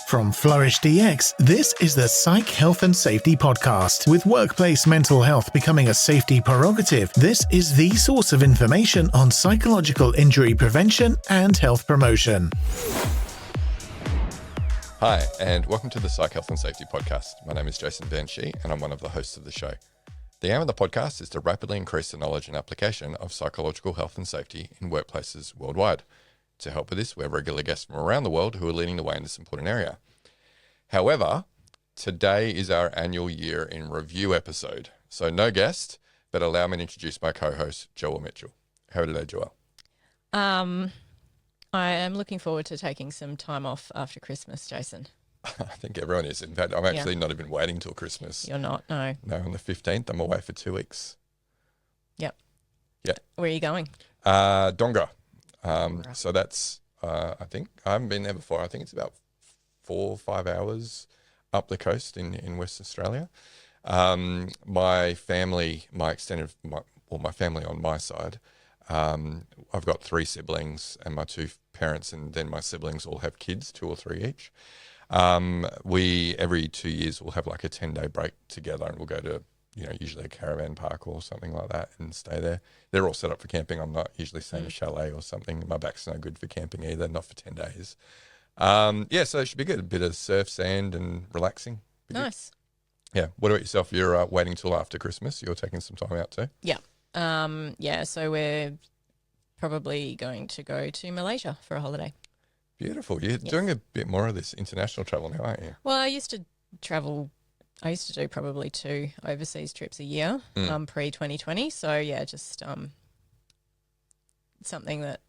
From Flourish DX, this is the Psych Health and Safety Podcast. With workplace mental health becoming a safety prerogative, this is the source of information on psychological injury prevention and health promotion. Hi, and welcome to the Psych Health and Safety Podcast. My name is Jason and I'm one of the hosts of the show. The aim of the podcast is to rapidly increase the knowledge and application of psychological health and safety in workplaces worldwide. To help with this, we have regular guests from around the world who are leading the way in this important area. However, today is our annual year in review episode. So no guest, but allow me to introduce my co-host, Joelle Mitchell. How are you today, Joelle? I am looking forward to taking some time off after Christmas, Jason. I think everyone is. In fact, I'm actually not even waiting till Christmas. You're not, no. No, on the 15th, I'm away for 2 weeks. Yep. Yeah. Where are you going? Donga. So that's, I think, I haven't been there before. I think it's about 4 or 5 hours up the coast in West Australia. My family, my family on my side, I've got 3 siblings and my 2 parents, and then my siblings all have kids, 2 or 3 each. We, every 2 years, we'll have like a 10-day break together, and we'll go to, usually a caravan park or something like that and stay there. They're all set up for camping. I'm not usually staying in a chalet or something. My back's no good for camping either, not for 10 days. So it should be good. A bit of surf, sand and relaxing. Nice. Good. Yeah. What about yourself? You're waiting till after Christmas. You're taking some time out too? Yeah. So we're probably going to go to Malaysia for a holiday. Beautiful. You're doing a bit more of this international travel now, aren't you? Well, I used to do probably 2 overseas trips a year, pre-2020. So just something that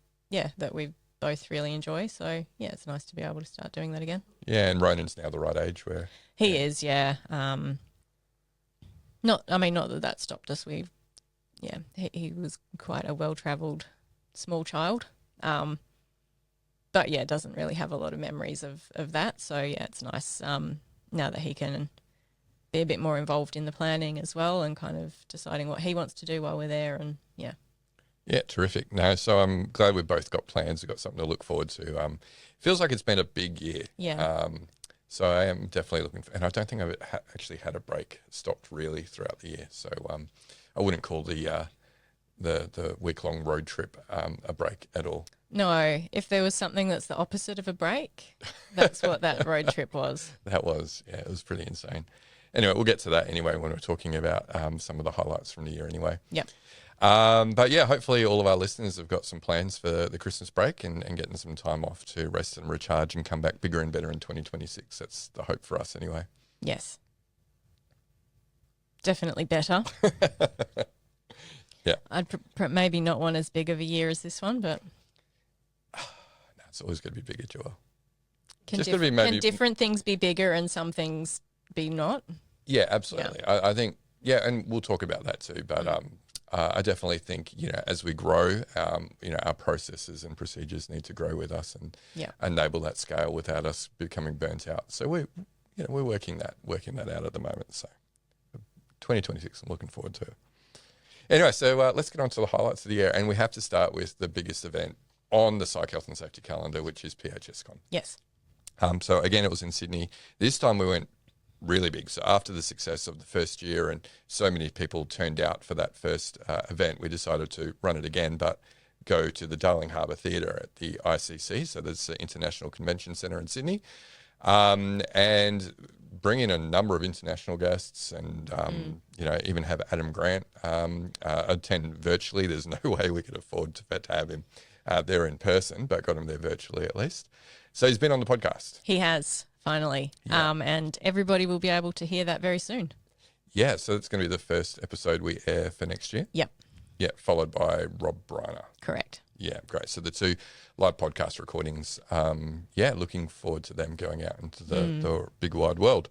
we both really enjoy. So it's nice to be able to start doing that again. Yeah, and Ronan's now the right age where he is. Yeah. Not that stopped us. He was quite a well-travelled small child. But doesn't really have a lot of memories of that. So it's nice now that he can be a bit more involved in the planning as well, and kind of deciding what he wants to do while we're there. And yeah, terrific. No, so I'm glad we've both got plans. We've got something to look forward to. Feels like it's been a big year. Yeah. So I am definitely looking for, and I don't think I've actually had a break stopped really throughout the year. So I wouldn't call the week-long road trip a break at all. No, if there was something that's the opposite of a break, that's what that road trip was. That was, it was pretty insane. Anyway, we'll get to that anyway when we're talking about some of the highlights from the year anyway. Yep. But hopefully all of our listeners have got some plans for the Christmas break and getting some time off to rest and recharge and come back bigger and better in 2026. That's the hope for us anyway. Yes. Definitely better. Yeah. I'd maybe not want as big of a year as this one, but... No, it's always going to be bigger, Joelle. Can different things be bigger and some things be not? Yeah, absolutely. Yeah. I think, and we'll talk about that too, but I definitely think, as we grow, our processes and procedures need to grow with us and enable that scale without us becoming burnt out. So we're working that out at the moment. So 2026, I'm looking forward to it. Anyway, so let's get on to the highlights of the year, and we have to start with the biggest event on the Psych Health and Safety calendar, which is PHSCon. Yes. So again, it was in Sydney. This time we went really big. So after the success of the first year and so many people turned out for that first event, we decided to run it again, but go to the Darling Harbour Theatre at the ICC. So that's the International Convention Centre in Sydney, and bring in a number of international guests and, even have Adam Grant attend virtually. There's no way we could afford to have him there in person, but got him there virtually at least. So he's been on the podcast. He has, finally. Yeah. And everybody will be able to hear that very soon. Yeah, so it's going to be the first episode we air for next year. Yep. Yeah, followed by Rob Briner. Correct. Yeah, great. So the 2 live podcast recordings, looking forward to them going out into the big wide world.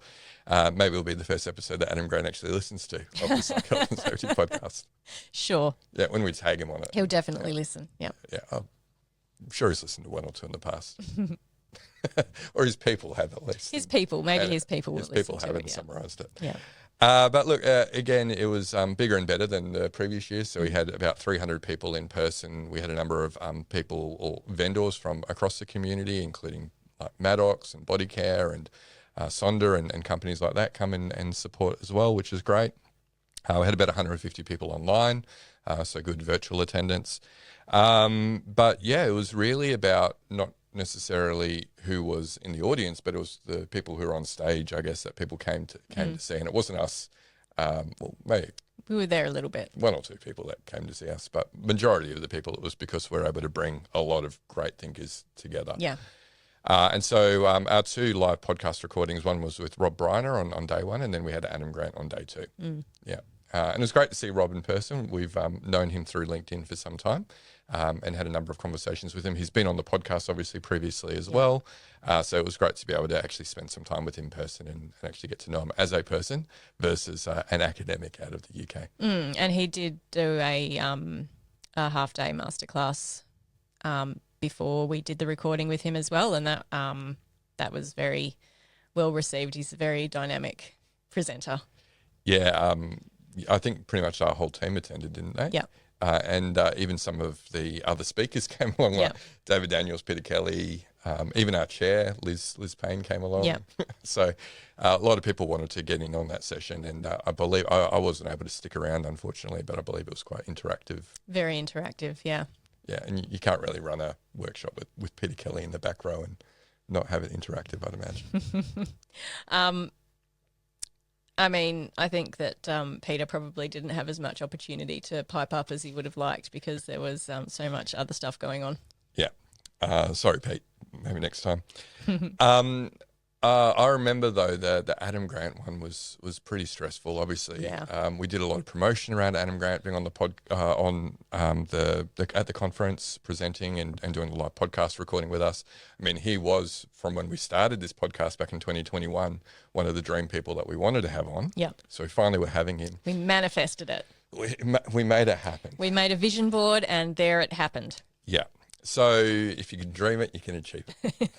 Maybe it'll be the first episode that Adam Grant actually listens to of the Psych Health and Safety podcast. Sure. Yeah, when we tag him on it. He'll definitely listen. Yeah. Yeah, I'm sure he's listened to 1 or 2 in the past. Or his people have at least. His people will listen to it. His people haven't summarised it. Yeah. But look, again, it was bigger and better than the previous year. So we had about 300 people in person. We had a number of people or vendors from across the community, including like Maddox and Body Care and Sonder and companies like that come in and support as well, which is great. We had about 150 people online, so good virtual attendance. But yeah, it was really about not necessarily who was in the audience, but it was the people who were on stage, I guess, that people came to see. And it wasn't us, well, maybe We were there a little bit. one or two people that came to see us, but majority of the people, it was because we're able to bring a lot of great thinkers together. Yeah. And so our 2 live podcast recordings, one was with Rob Briner on day 1, and then we had Adam Grant on day 2. Yeah. And it was great to see Rob in person. We've known him through LinkedIn for some time and had a number of conversations with him. He's been on the podcast, obviously, previously as well. So it was great to be able to actually spend some time with him in person and actually get to know him as a person versus an academic out of the UK. And he did do a half-day masterclass before we did the recording with him as well, and that was very well received. He's a very dynamic presenter. Yeah, I think pretty much our whole team attended, didn't they? Yeah. And even some of the other speakers came along, like David Daniels, Peter Kelly, even our chair, Liz Payne, came along. Yeah. So a lot of people wanted to get in on that session, and I believe I wasn't able to stick around, unfortunately, but I believe it was quite interactive. Very interactive, yeah. Yeah, and you can't really run a workshop with Peter Kelly in the back row and not have it interactive, I'd imagine. I mean, I think that Peter probably didn't have as much opportunity to pipe up as he would have liked because there was so much other stuff going on. Yeah. Sorry, Pete. Maybe next time. I remember, though, the Adam Grant one was pretty stressful, obviously. Yeah. We did a lot of promotion around Adam Grant being on the at the conference, presenting and doing a live podcast recording with us. I mean, he was, from when we started this podcast back in 2021, one of the dream people that we wanted to have on. Yeah. So we finally were having him. We manifested it. We made it happen. We made a vision board and there it happened. Yeah. So if you can dream it, you can achieve it.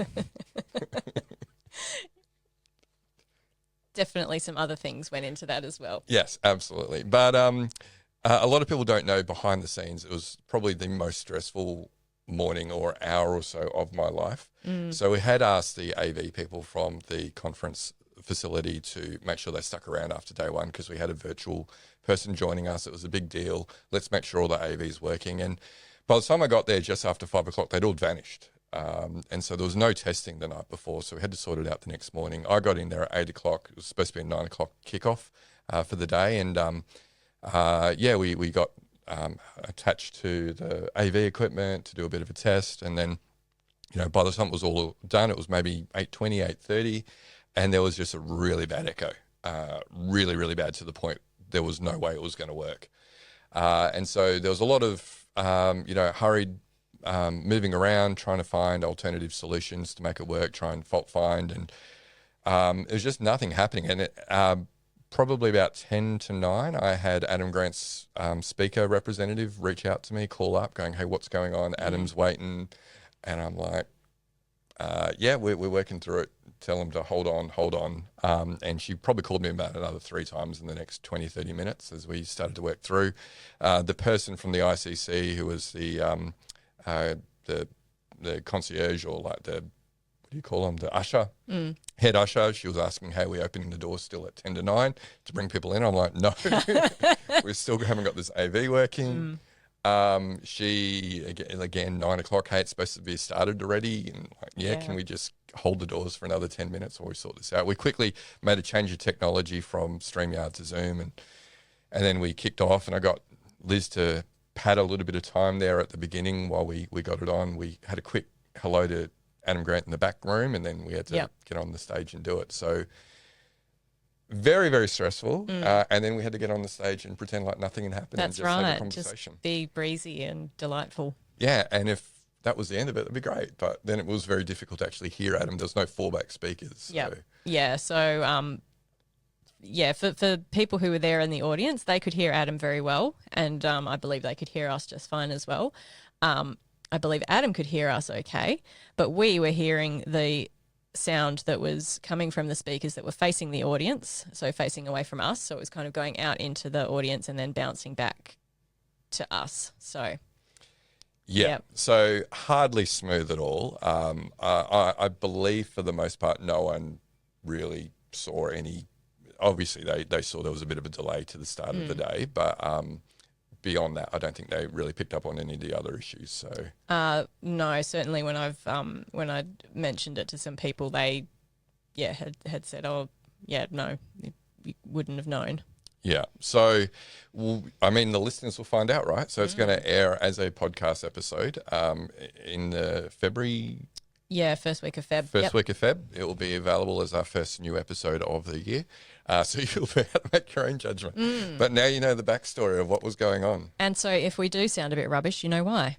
Definitely some other things went into that as well. Yes, absolutely. But a lot of people don't know behind the scenes, it was probably the most stressful morning or hour or so of my life. So we had asked the AV people from the conference facility to make sure they stuck around after day 1 because we had a virtual person joining us. It was a big deal. Let's make sure all the AV's working. And by the time I got there just after 5 o'clock, they'd all vanished. And so there was no testing the night before, so we had to sort it out the next morning. I got in there at 8 o'clock. It was supposed to be a 9 o'clock kickoff for the day. And, we got attached to the AV equipment to do a bit of a test. And then, by the time it was all done, it was maybe 8:20, 8:30, and there was just a really bad echo, really, really bad, to the point there was no way it was going to work. And so there was a lot of, hurried moving around, trying to find alternative solutions to make it work, try and fault find. And it was just nothing happening. And probably about 10 to 9, I had Adam Grant's speaker representative reach out to me, call up, going, "Hey, what's going on? Adam's waiting." And I'm like, we're working through it. Tell him to hold on. And she probably called me about another 3 times in the next 20, 30 minutes as we started to work through. The person from the ICC who was the concierge, or like the, what do you call them, the usher, head usher, she was asking, "Hey, we're opening the doors still at 10 to 9 to bring people in?" I'm like, "No, we still haven't got this AV working." She, again, 9 o'clock, "Hey, it's supposed to be started already." And like, can we just hold the doors for another 10 minutes while we sort this out? We quickly made a change of technology from StreamYard to Zoom, and then we kicked off, and I got Liz to pad a little bit of time there at the beginning while we got it on. We had a quick hello to Adam Grant in the back room, and then we had to get on the stage and do it. So very, very stressful. And then we had to get on the stage and pretend like nothing had happened. That's and just have a right. conversation. Just be breezy and delightful. Yeah, and if that was the end of it, that'd be great. But then it was very difficult to actually hear Adam. There was no fallback speakers. Yeah. So for people who were there in the audience, they could hear Adam very well, and I believe they could hear us just fine as well. I believe Adam could hear us okay, but we were hearing the sound that was coming from the speakers that were facing the audience, so facing away from us. So it was kind of going out into the audience and then bouncing back to us. So Yeah. Yep. So hardly smooth at all. I believe for the most part, no one really saw any. Obviously, they saw there was a bit of a delay to the start of the day, but beyond that, I don't think they really picked up on any of the other issues. So No, certainly when I mentioned it to some people, they had said, oh yeah, no, you wouldn't have known. yeah. So, I mean, the listeners will find out, right? So it's going to air as a podcast episode in the February. Yeah, first week of Feb. First week of Feb. It will be available as our first new episode of the year. So you'll be able to make your own judgment. But now you know the backstory of what was going on. And so if we do sound a bit rubbish, you know why.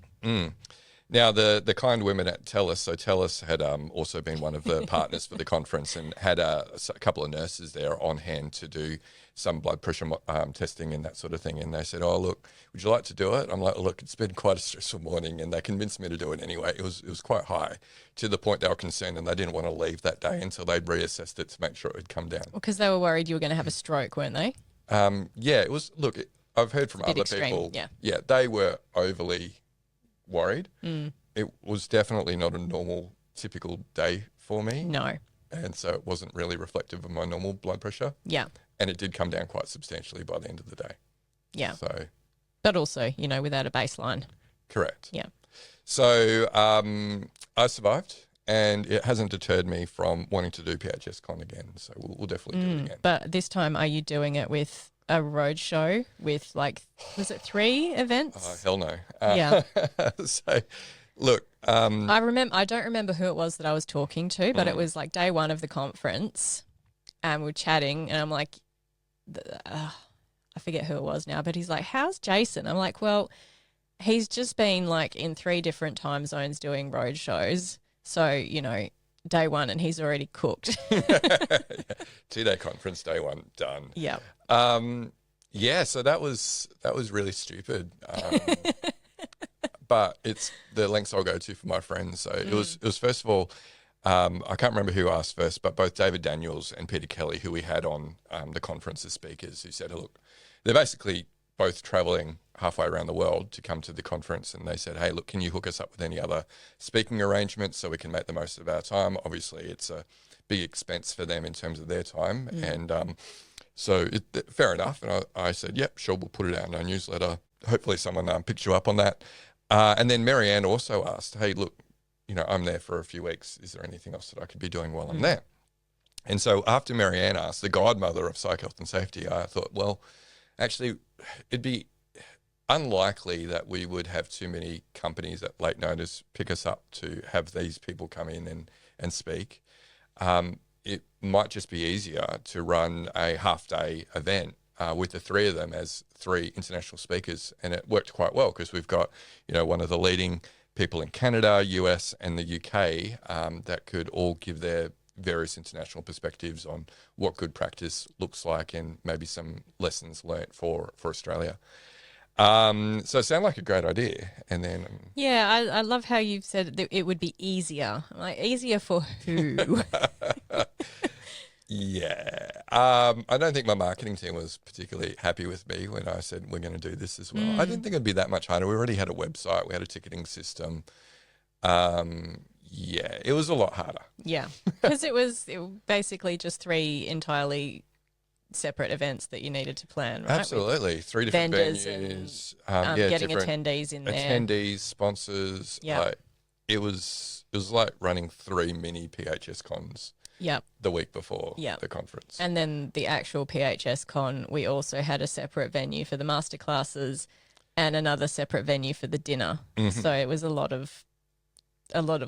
Now, the kind women at TELUS, so TELUS had also been one of the partners for the conference and had a couple of nurses there on hand to do some blood pressure testing and that sort of thing. And they said, oh, look, would you like to do it? I'm like, look, it's been quite a stressful morning. And they convinced me to do it anyway. It was quite high to the point they were concerned and they didn't want to leave that day until they'd reassessed it to make sure it would come down. Well, because they were worried you were going to have a stroke, weren't they? Yeah, it was, look, I've heard from other extreme, people. yeah. They were overly worried. It was definitely not a normal, typical day for me. No. And so it wasn't really reflective of my normal blood pressure. Yeah. And it did come down quite substantially by the end of the day. Yeah. So, but also, without a baseline. correct. Yeah. So I survived and it hasn't deterred me from wanting to do PHS Con again. So we'll definitely do it again. But this time, are you doing it with a road show with was it 3 events? Oh, hell no. Yeah. So, look. I don't remember who it was that I was talking to, but it was like day 1 of the conference and we're chatting and I'm like, I forget who it was now, but he's like, how's Jason? I'm like, well, he's just been like in 3 different time zones doing road shows. So, day 1 and he's already cooked. 2-day conference, day 1, done. Yeah. Yeah, so that was really stupid. But it's the lengths I'll go to for my friends. So it was first of all, I can't remember who asked first, but both David Daniels and Peter Kelly, who we had on the conference as speakers, who said, look, they're basically both traveling halfway around the world to come to the conference. And they said, hey, look, can you hook us up with any other speaking arrangements so we can make the most of our time? Obviously, it's a big expense for them in terms of their time. And so fair enough. And I said, yep, sure, we'll put it out in our newsletter. Hopefully someone picks you up on that. And then Marianne also asked, hey, look, I'm there for a few weeks. Is there anything else that I could be doing while I'm there? And so after Marianne asked, the godmother of Psych, Health and Safety, I thought, well, actually, it'd be unlikely that we would have too many companies at late notice pick us up to have these people come in and speak. It might just be easier to run a half-day event with the 3 of them as 3 international speakers. And it worked quite well because we've got, one of the leading people in Canada, US and the UK that could all give their various international perspectives on what good practice looks like and maybe some lessons learnt for Australia. So it sounded like a great idea. And then... Yeah, I love how you've said that it would be easier. Like, easier for who? Yeah. I don't think my marketing team was particularly happy with me when I said we're going to do this as well. I didn't think it'd be that much harder. We already had a website. We had a ticketing system. Yeah, it was a lot harder. Yeah. Because it was basically just 3 entirely separate events that you needed to plan, right? Absolutely. With 3 different vendors venues. And, getting attendees in there. Attendees, sponsors. Yeah. Like, it was like running 3 mini PHS cons. Yep. The week before the conference. And then the actual PHS con, we also had a separate venue for the masterclasses and another separate venue for the dinner. So it was a lot of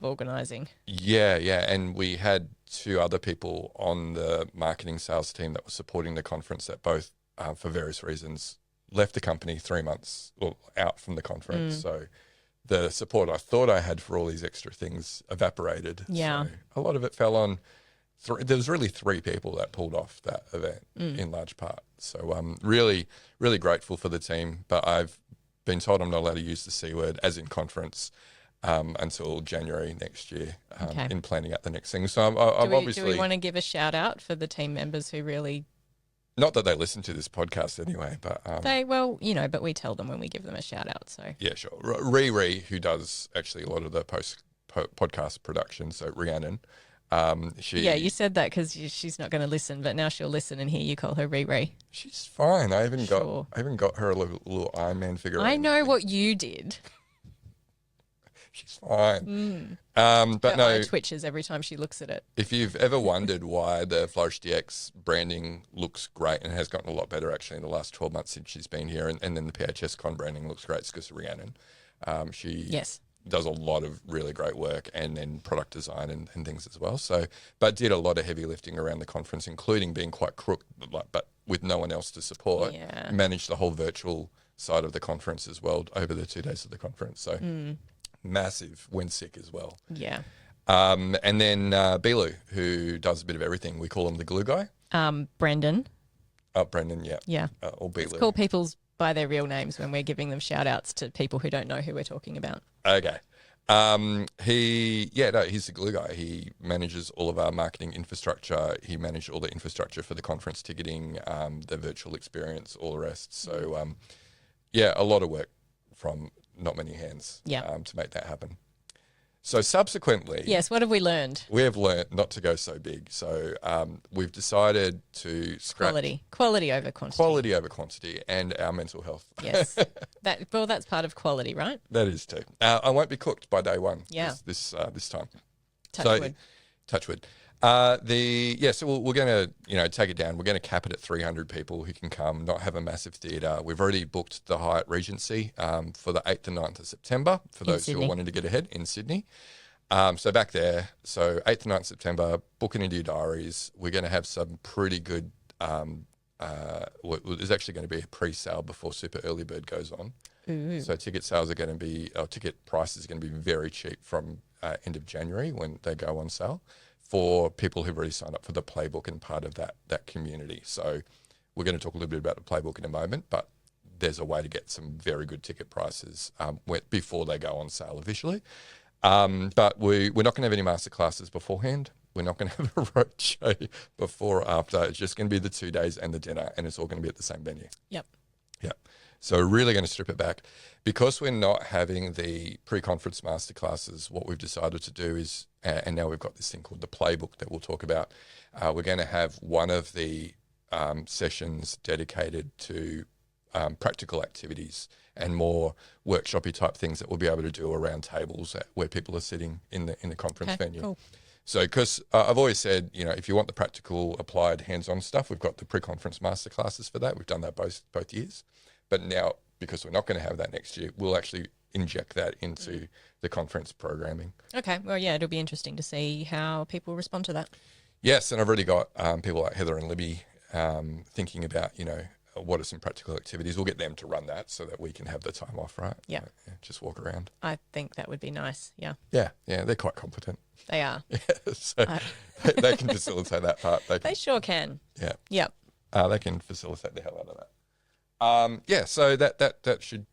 organising. Yeah. And we had 2 other people on the marketing sales team that were supporting the conference that both, for various reasons, left the company 3 months out from the conference. So the support I thought I had for all these extra things evaporated. Yeah. So a lot of it fell on... There was really 3 people that pulled off that event in large part. So I'm really, really grateful for the team. But I've been told I'm not allowed to use the C word, as in conference, until January next year in planning out the next thing. So I'm obviously... Do we want to give a shout out for the team members who really Not that they listen to this podcast anyway, but but we tell them when we give them a shout out. So yeah, sure. Riri, who does actually a lot of the podcast production, so Rhiannon, you said that because she's not going to listen, but now she'll listen and hear you call her Riri. She's fine. I even got her a little Iron Man figure. I know what you did. She's fine. But her eye twitches every time she looks at it. If you've ever wondered why the Flourish DX branding looks great and has gotten a lot better actually in the last 12 months since she's been here, and then the PHS Con branding looks great, it's because of Rhiannon. She does a lot of really great work, and then product design and things as well. So, but did a lot of heavy lifting around the conference, including being quite crook, but with no one else to support. Yeah. Managed the whole virtual side of the conference as well over the 2 days of the conference. So massive when sick as well. Yeah. And then Bilu, who does a bit of everything. We call him the glue guy. Brendan. Oh, Brendan, yeah. Yeah. Or Bilu. Let's call people by their real names when we're giving them shout outs to people who don't know who we're talking about. Okay. He's the glue guy. He manages all of our marketing infrastructure. He managed all the infrastructure for the conference ticketing, the virtual experience, all the rest. So, a lot of work from not many hands to make that happen. So subsequently... Yes, what have we learned? We have learned not to go so big. So we've decided to scratch... Quality over quantity. Quality over quantity and our mental health. Yes. That's part of quality, right? That is too. I won't be cooked by day one this time. Touch wood. Touch wood. So we're going to take it down. We're going to cap it at 300 people who can come, not have a massive theatre. We've already booked the Hyatt Regency for the 8th and 9th of September for those who are wanting to get ahead in Sydney. So back there, so 8th and 9th September, book it into your diaries. We're going to have some pretty good, there's actually going to be a pre-sale before Super Early Bird goes on. Ooh. So ticket prices are going to be very cheap from end of January when they go on sale, for people who've already signed up for the playbook and part of that community. So we're going to talk a little bit about the playbook in a moment, but there's a way to get some very good ticket prices before they go on sale officially. But we're not going to have any masterclasses beforehand. We're not going to have a roadshow before or after. It's just going to be the 2 days and the dinner, and it's all going to be at the same venue. Yep. So we're really going to strip it back. Because we're not having the pre-conference masterclasses, what we've decided to do is, and now we've got this thing called the playbook that we'll talk about, we're going to have one of the sessions dedicated to practical activities and more workshopy type things that we'll be able to do around tables where people are sitting in the conference venue. Cool. So, because I've always said, if you want the practical, applied, hands-on stuff, we've got the pre-conference masterclasses for that. We've done that both years. But now, because we're not going to have that next year, we'll actually inject that into the conference programming. Okay. Well, it'll be interesting to see how people respond to that. Yes, and I've already got people like Heather and Libby thinking about, what are some practical activities. We'll get them to run that so that we can have the time off, right? Yeah. Just walk around. I think that would be nice, yeah. Yeah, they're quite competent. They are. Yeah, so they can facilitate that part. They sure can. Yeah. Yep. They can facilitate the hell out of that. So that should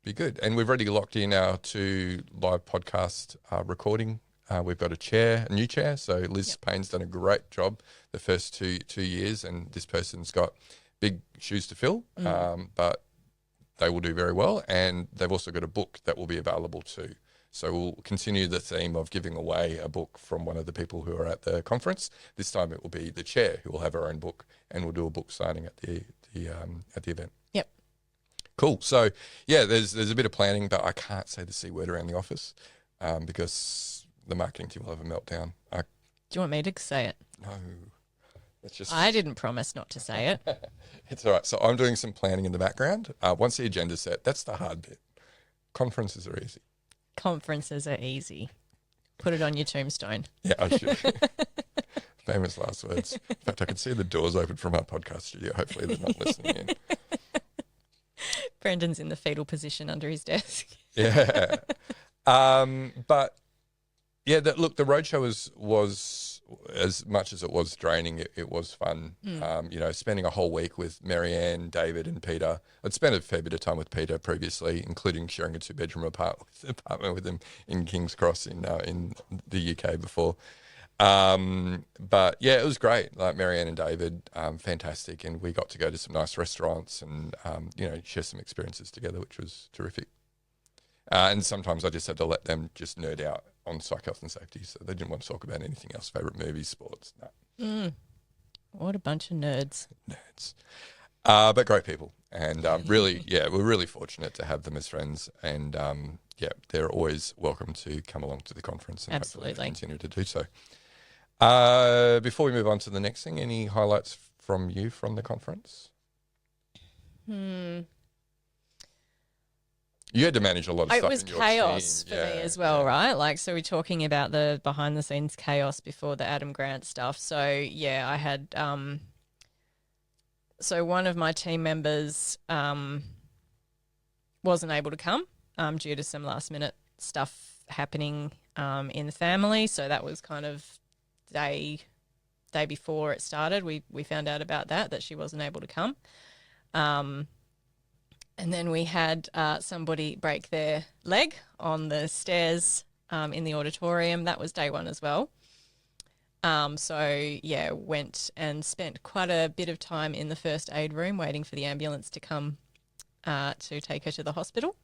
be good. And we've already locked in our 2 live podcast recording. We've got a new chair. So Liz Payne's done a great job the first two years, and this person's got big shoes to fill, but they will do very well. And they've also got a book that will be available too. So we'll continue the theme of giving away a book from one of the people who are at the conference. This time it will be the chair who will have her own book, and we'll do a book signing at the event. Yep. Cool. So there's a bit of planning, but I can't say the C word around the office because the marketing team will have a meltdown. Do you want me to say it? No. I didn't promise not to say it. It's all right. So I'm doing some planning in the background. Once the agenda's set, that's the hard bit. Conferences are easy. Conferences are easy. Put it on your tombstone. Yeah, I should. Famous last words. In fact, I can see the doors open from our podcast studio. Hopefully they're not listening in. Brendan's in the fetal position under his desk. Yeah. But yeah, the roadshow was as much as it was draining, it was fun. Spending a whole week with Marianne, David and Peter. I'd spent a fair bit of time with Peter previously, including sharing a 2-bedroom apartment with him in King's Cross in the UK before. But yeah, it was great. Like Marianne and David, fantastic. And we got to go to some nice restaurants and, share some experiences together, which was terrific. And sometimes I just had to let them just nerd out on psych health and safety. So they didn't want to talk about anything else, favourite movies, sports. No. What a bunch of nerds. Nerds. But great people. And really, we're really fortunate to have them as friends. And they're always welcome to come along to the conference and Absolutely hopefully continue to do so. Before we move on to the next thing, any highlights from you from the conference? You had to manage a lot of stuff. It was in your chaos team. for me as well, right? Like, so we're talking about the behind the scenes chaos before the Adam Grant stuff. So yeah, I had so one of my team members wasn't able to come due to some last minute stuff happening in the family. So that was kind of day before it started. We found out about that she wasn't able to come. And then we had somebody break their leg on the stairs in the auditorium. That was day one as well. Went and spent quite a bit of time in the first aid room waiting for the ambulance to come to take her to the hospital.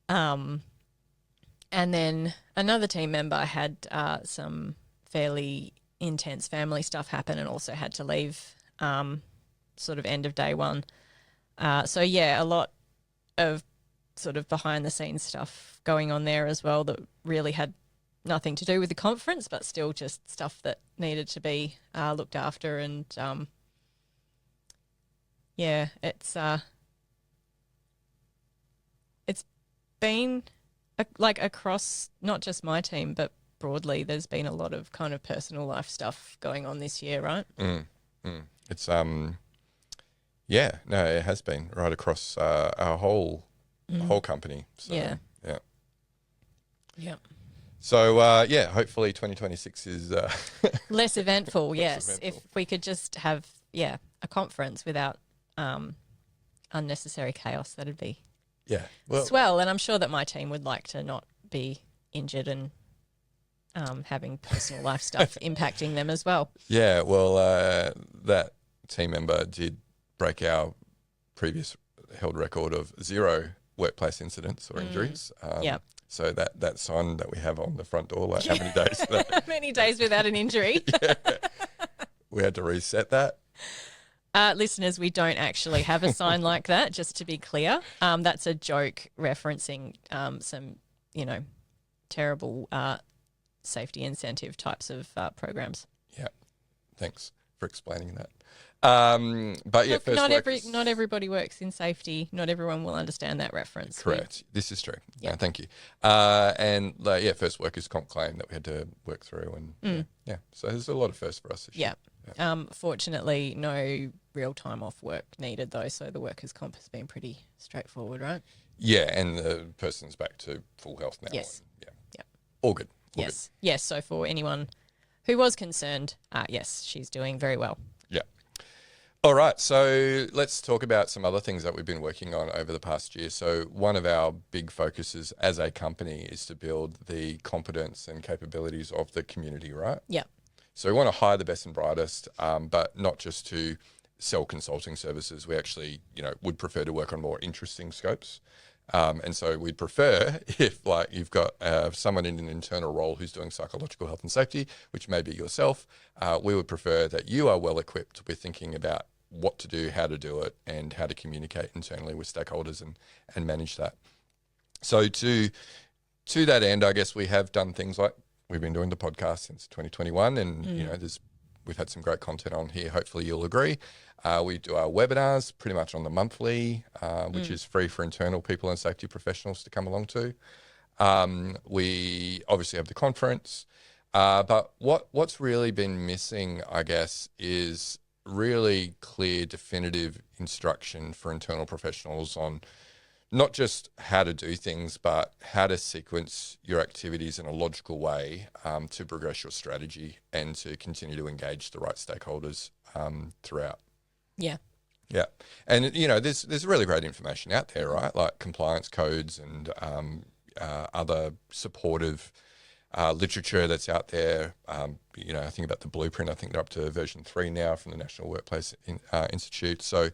And then another team member had some fairly intense family stuff happen and also had to leave sort of end of day one. A lot of sort of behind the scenes stuff going on there as well that really had nothing to do with the conference, but still just stuff that needed to be looked after. And it's been across not just my team, but broadly, there's been a lot of kind of personal life stuff going on this year, right? It's it has been right across our whole company. So, yeah. So hopefully 2026 is less eventful. Yes, eventful. If we could just have a conference without unnecessary chaos, that'd be swell. And I'm sure that my team would like to not be injured and having personal life stuff impacting them as well. Yeah, well, that team member did break our previous held record of 0 workplace incidents or injuries. So that sign that we have on the front door, like how many days? Many days without an injury. We had to reset that. Listeners, we don't actually have a sign like that, just to be clear. That's a joke referencing some, terrible safety incentive types of programs. Yeah, thanks for explaining that. But yeah, look, not everybody works in safety. Not everyone will understand that reference. Correct. This is true. Yeah. Thank you. First workers comp claim that we had to work through, and so there's a lot of firsts for us this year. Fortunately, no real time off work needed though, so the workers comp has been pretty straightforward, right? Yeah, and the person's back to full health now. Yes. All good. Yes. So for anyone who was concerned, yes, she's doing very well. Yeah. All right, so let's talk about some other things that we've been working on over the past year. So one of our big focuses as a company is to build the competence and capabilities of the community, right? Yeah. So we want to hire the best and brightest, but not just to sell consulting services. We actually, would prefer to work on more interesting scopes. And so we'd prefer if you've got someone in an internal role who's doing psychological health and safety, which may be yourself, we would prefer that you are well equipped with thinking about what to do, how to do it, and how to communicate internally with stakeholders and manage that. So to that end, I guess we have done things like we've been doing the podcast since 2021, and we've had some great content on here. Hopefully you'll agree. We do our webinars pretty much on the monthly, which is free for internal people and safety professionals to come along to. We obviously have the conference, but what's really been missing, I guess, is really clear, definitive instruction for internal professionals on not just how to do things, but how to sequence your activities in a logical way to progress your strategy and to continue to engage the right stakeholders throughout. Yeah. Yeah. And, there's really great information out there, right? Like compliance codes and other supportive literature that's out there. I think about the blueprint. I think they're up to version 3 now from the National Workplace Institute. So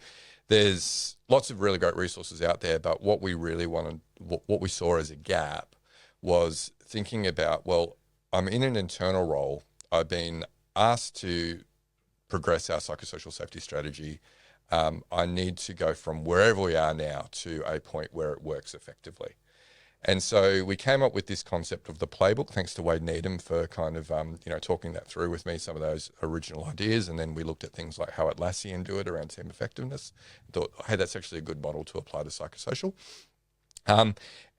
there's lots of really great resources out there. But what we really wanted, what we saw as a gap, was thinking about, well, I'm in an internal role. I've been asked to progress our psychosocial safety strategy. I need to go from wherever we are now to a point where it works effectively. And so we came up with this concept of the playbook, thanks to Wade Needham for kind of, talking that through with me, some of those original ideas. And then we looked at things like how Atlassian do it around team effectiveness. Thought, hey, that's actually a good model to apply to psychosocial.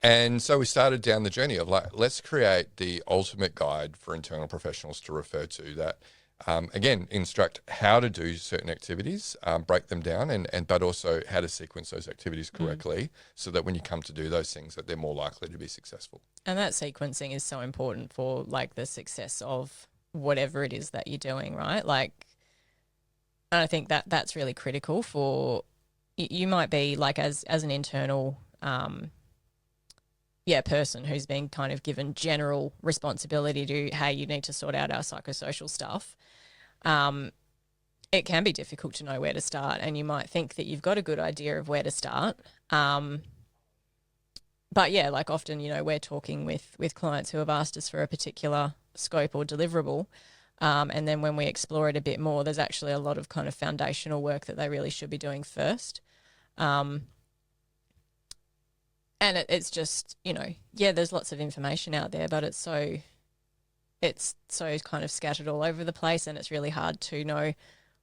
And so we started down the journey of let's create the ultimate guide for internal professionals to refer to that, again, instruct how to do certain activities, break them down, but also how to sequence those activities correctly so that when you come to do those things that they're more likely to be successful. And that sequencing is so important for the success of whatever it is that you're doing, right? And I think that that's really critical for, you might be as an internal person who's been kind of given general responsibility to, hey, you need to sort out our psychosocial stuff. It can be difficult to know where to start, and you might think that you've got a good idea of where to start. But often, we're talking with clients who have asked us for a particular scope or deliverable. And then when we explore it a bit more, there's actually a lot of kind of foundational work that they really should be doing first. And it's just, there's lots of information out there, but it's so kind of scattered all over the place, and it's really hard to know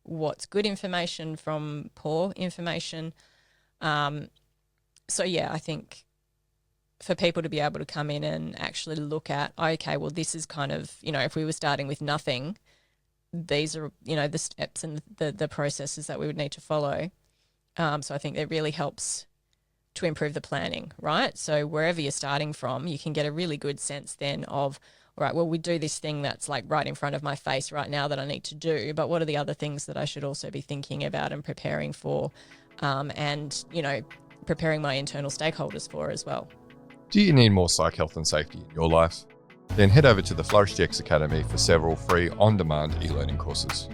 what's good information from poor information. I think for people to be able to come in and actually look at, okay, well, this is kind of, if we were starting with nothing, these are, the steps and the processes that we would need to follow. So I think it really helps to improve the planning, right? So wherever you're starting from, you can get a really good sense then of, all right, well, we do this thing that's right in front of my face right now that I need to do, but what are the other things that I should also be thinking about and preparing for, and preparing my internal stakeholders for as well. Do you need more psych health and safety in your life? Then head over to the Flourish DX Academy for several free on-demand e-learning courses.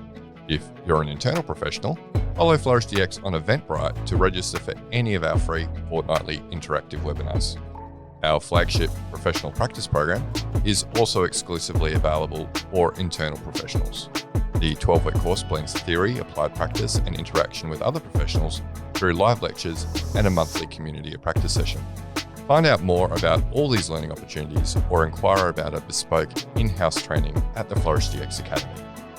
If you're an internal professional, follow Flourish DX on Eventbrite to register for any of our free fortnightly interactive webinars. Our flagship professional practice program is also exclusively available for internal professionals. The 12-week course blends theory, applied practice, and interaction with other professionals through live lectures and a monthly community of practice session. Find out more about all these learning opportunities or inquire about a bespoke in-house training at the Flourish DX Academy.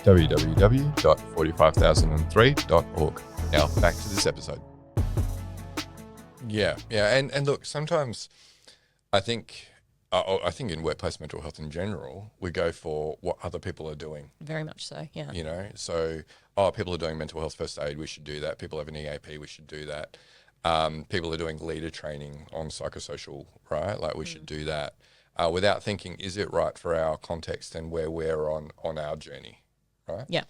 www.45003.org. Now back to this episode. Yeah. And look, sometimes I think in workplace mental health in general, we go for what other people are doing. Very much so, yeah. So, people are doing mental health first aid, we should do that. People have an EAP, we should do that. People are doing leader training on psychosocial, right? We should do that. Without thinking, is it right for our context and where we're on our journey, right? Yeah.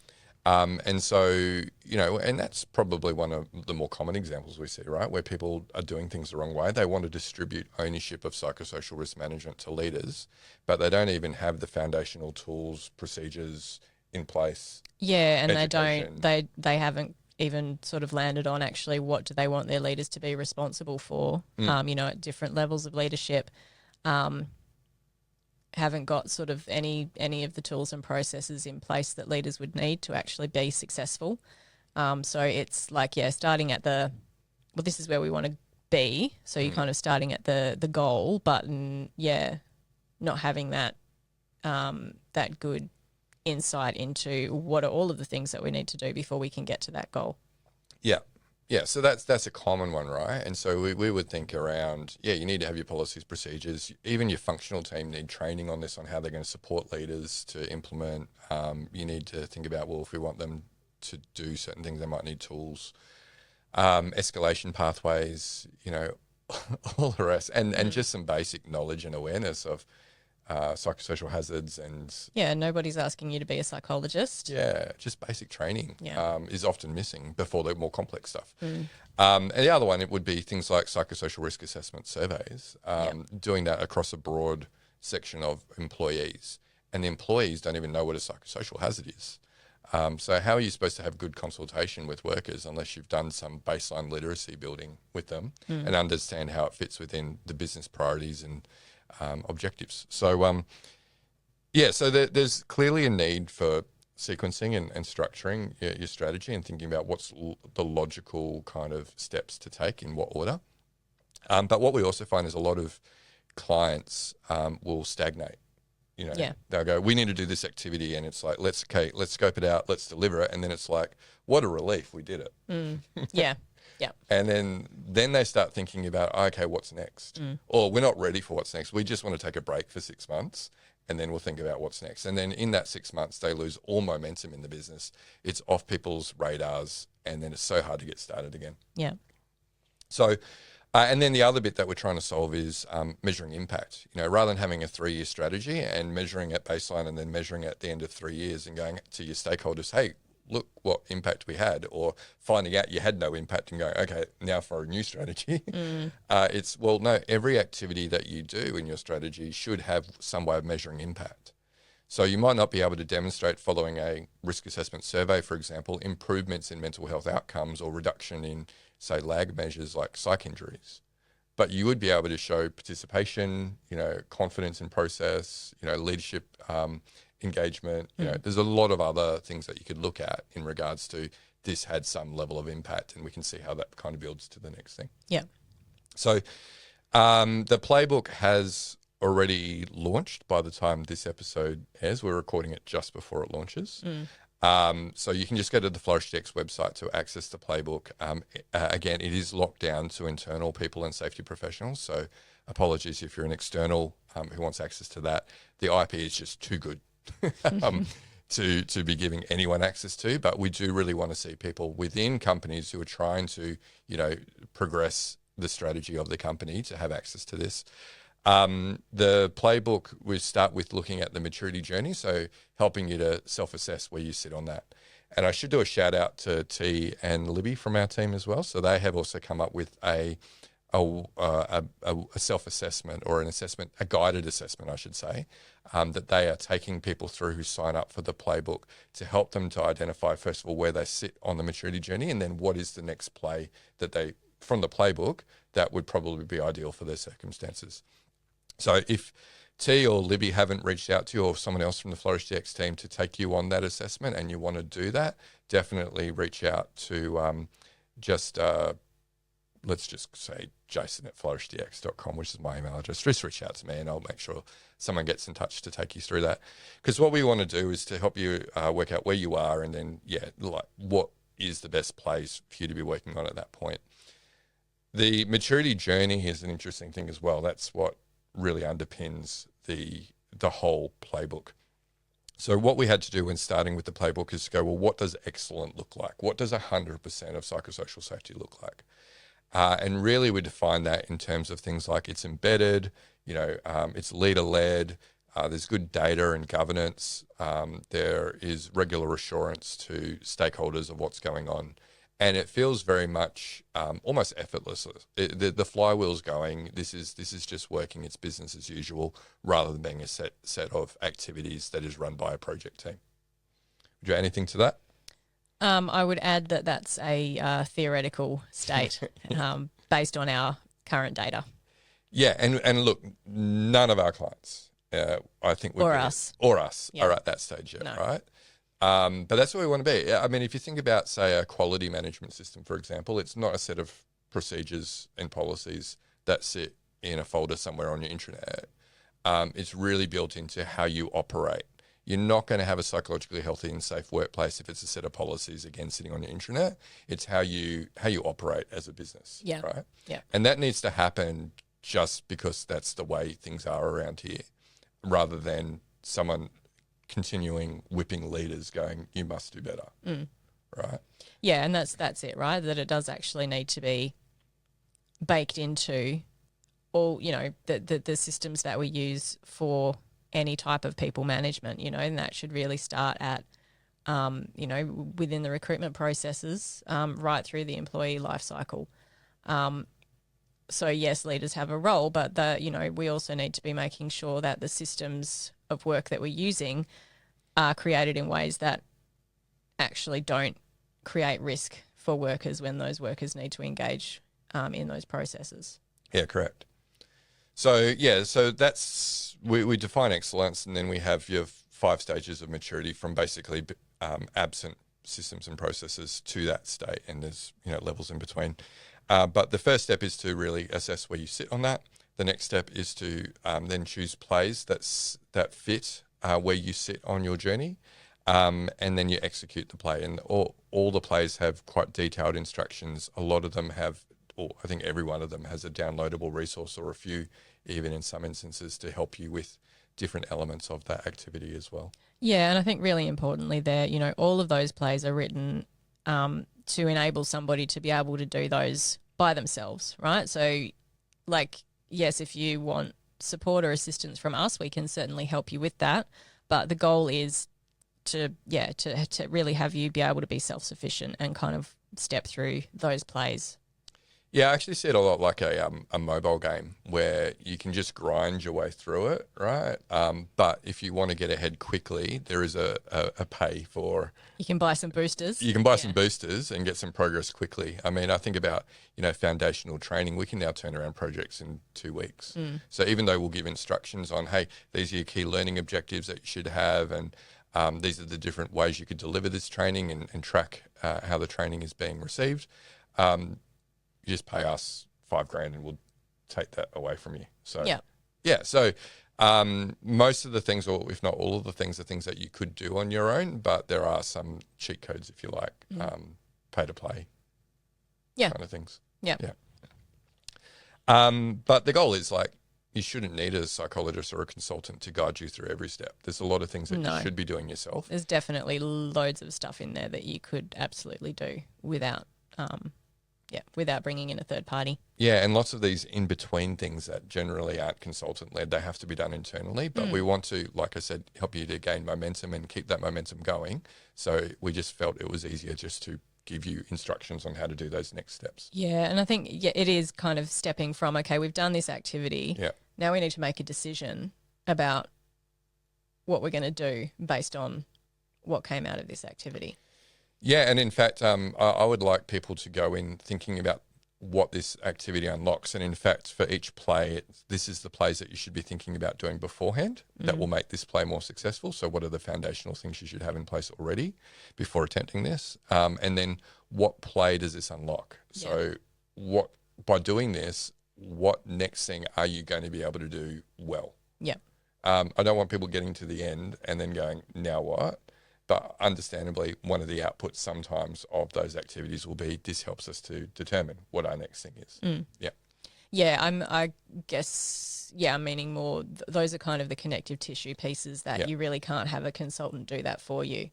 And so, and that's probably one of the more common examples we see, right? Where people are doing things the wrong way. They want to distribute ownership of psychosocial risk management to leaders, but they don't even have the foundational tools, procedures in place. Yeah, and they haven't even sort of landed on actually what do they want their leaders to be responsible for, at different levels of leadership. Haven't got sort of any of the tools and processes in place that leaders would need to actually be successful. So it's starting at this is where we want to be. So you're kind of starting at the goal, but not having that good insight into what are all of the things that we need to do before we can get to that goal. Yeah, so that's a common one, right? And so we would think around, you need to have your policies, procedures. Even your functional team need training on this, on how they're going to support leaders to implement. You need to think about, well, if we want them to do certain things, they might need tools, escalation pathways, all the rest. And just some basic knowledge and awareness of psychosocial hazards nobody's asking you to be a psychologist. Just basic training is often missing before the more complex stuff. And the other one, it would be things like psychosocial risk assessment surveys, doing that across a broad section of employees, and the employees don't even know what a psychosocial hazard is. So how are you supposed to have good consultation with workers unless you've done some baseline literacy building with them and understand how it fits within the business priorities and objectives? So, so there's clearly a need for sequencing and structuring your strategy and thinking about what's the logical kind of steps to take in what order. But what we also find is a lot of clients will stagnate. They'll go, we need to do this activity, and it's like, let's scope it out, let's deliver it, and then it's like, what a relief, we did it. Yeah. And then they start thinking about, okay, what's next? Or we're not ready for what's next. We just want to take a break for 6 months, and then we'll think about what's next. And then in that 6 months, they lose all momentum in the business. It's off people's radars, and then it's so hard to get started again. Yeah. So, and then the other bit that we're trying to solve is measuring impact. Rather than having a 3-year strategy and measuring at baseline and then measuring at the end of 3 years and going to your stakeholders, hey, look what impact we had, or finding out you had no impact and going, okay, now for a new strategy. It's, well, no, every activity that you do in your strategy should have some way of measuring impact. So you might not be able to demonstrate following a risk assessment survey, for example, improvements in mental health outcomes or reduction in, say, lag measures like psych injuries. But you would be able to show participation, confidence in process, leadership engagement. There's a lot of other things that you could look at in regards to this had some level of impact, and we can see how that kind of builds to the next thing. Yeah. So the playbook has already launched by the time this episode airs. We're recording it just before it launches. So you can just go to the FlourishDX website to access the playbook. Again, it is locked down to internal people and safety professionals. So apologies if you're an external who wants access to that. The IP is just too good to be giving anyone access to. But we do really want to see people within companies who are trying to, progress the strategy of the company to have access to this. The playbook, we start with looking at the maturity journey, so helping you to self-assess where you sit on that. And I should do a shout out to T and Libby from our team as well. So they have also come up with a self-assessment, or an assessment, a guided assessment, I should say, that they are taking people through who sign up for the playbook to help them to identify, first of all, where they sit on the maturity journey, and then what is the next play that they, from the playbook, that would probably be ideal for their circumstances. So if T or Libby haven't reached out to you, or someone else from the FlourishDX team to take you on that assessment and you want to do that, definitely reach out to let's just say jason@flourishdx.com, which is my email address. Just reach out to me and I'll make sure someone gets in touch to take you through that. Because what we want to do is to help you work out where you are, and then, what is the best place for you to be working on at that point. The maturity journey is an interesting thing as well. That's what really underpins the whole playbook. So what we had to do when starting with the playbook is to go, well, what does excellent look like? What does 100% of psychosocial safety look like? And really we define that in terms of things like it's embedded, it's leader-led, there's good data and governance, there is regular assurance to stakeholders of what's going on. And it feels very much almost effortless. The flywheel's going. This is just working. It's business as usual, rather than being a set of activities that is run by a project team. Would you add anything to that? I would add that that's a theoretical state based on our current data. Yeah, and look, none of our clients, I think, or us are at that stage yet, no. Right? But that's where we want to be. I mean, if you think about, say, a quality management system, for example, it's not a set of procedures and policies that sit in a folder somewhere on your intranet. It's really built into how you operate. You're not going to have a psychologically healthy and safe workplace if it's a set of policies, again, sitting on your intranet. It's how you operate as a business, right? Yeah. And that needs to happen just because that's the way things are around here, rather than someone continuing whipping leaders going, you must do better, right? Yeah, and that's it, right? That it does actually need to be baked into all, the systems that we use for any type of people management, and that should really start at, within the recruitment processes, right through the employee life cycle. So yes, leaders have a role, but we also need to be making sure that the systems of work that we're using are created in ways that actually don't create risk for workers when those workers need to engage in those processes. Yeah, correct. So that's we define excellence, and then we have your 5 stages of maturity from basically absent systems and processes to that state, and there's levels in between. But the first step is to really assess where you sit on that. The next step is to then choose plays that fit where you sit on your journey, and then you execute the play. And all the plays have quite detailed instructions. A lot of them have, or I think every one of them has a downloadable resource, or a few even in some instances, to help you with different elements of that activity as well. Yeah, and I think really importantly there, all of those plays are written to enable somebody to be able to do those by themselves, right? So, yes, if you want support or assistance from us, we can certainly help you with that. But the goal is to really have you be able to be self-sufficient and kind of step through those plays. Yeah, I actually see it a lot like a mobile game where you can just grind your way through it, right? But if you want to get ahead quickly, there is a pay for... You can buy some boosters. You can buy some boosters and get some progress quickly. I mean, I think about, foundational training. We can now turn around projects in 2 weeks. So even though we'll give instructions on, hey, these are your key learning objectives that you should have, and these are the different ways you could deliver this training and track how the training is being received, you just pay us $5,000 and we'll take that away from you. So So most of the things, or if not all of the things, are things that you could do on your own, but there are some cheat codes, if you like, pay to play kind of things. But the goal is you shouldn't need a psychologist or a consultant to guide you through every step. There's a lot of things that you should be doing yourself. There's definitely loads of stuff in there that you could absolutely do without bringing in a third party. Yeah, and lots of these in-between things that generally aren't consultant-led, they have to be done internally. But we want to, like I said, help you to gain momentum and keep that momentum going. So we just felt it was easier just to give you instructions on how to do those next steps. Yeah, and I think it is kind of stepping from, okay, we've done this activity. Yeah. Now we need to make a decision about what we're going to do based on what came out of this activity. Yeah, and in fact, I would like people to go in thinking about what this activity unlocks. And in fact, for each play, this is the plays that you should be thinking about doing beforehand that will make this play more successful. So what are the foundational things you should have in place already before attempting this? And then what play does this unlock? So by doing this, what next thing are you going to be able to do well? Yeah. I don't want people getting to the end and then going, now what? But understandably, one of the outputs sometimes of those activities will be, this helps us to determine what our next thing is. Yeah, I guess, I'm meaning more, those are kind of the connective tissue pieces that you really can't have a consultant do that for you.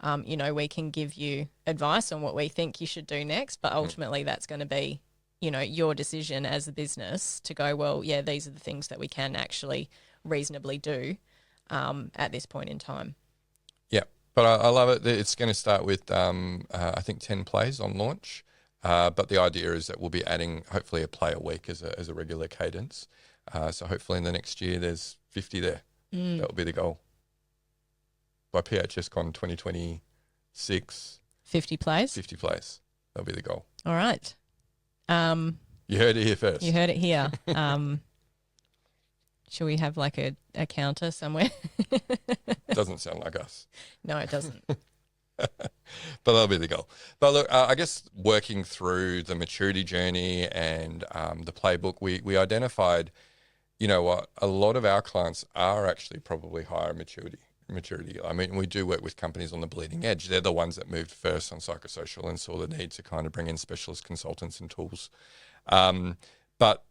We can give you advice on what we think you should do next, but ultimately that's going to be, your decision as a business to go, well, these are the things that we can actually reasonably do at this point in time. Yeah. But I love it. It's going to start with, I think, 10 plays on launch. But the idea is that we'll be adding, hopefully, a play a week as a regular cadence. So hopefully in the next year, there's 50 there. That will be the goal. By PHSCon 2026. 50 plays? 50 plays. That'll be the goal. All right. You heard it here first. You heard it here. Should we have like a counter somewhere? Doesn't sound like us. No, it doesn't. But that'll be the goal. But look, I guess working through the maturity journey and the playbook, we identified, what, a lot of our clients are actually probably higher maturity. I mean, we do work with companies on the bleeding edge. They're the ones that moved first on psychosocial and saw the need to kind of bring in specialist consultants and tools. But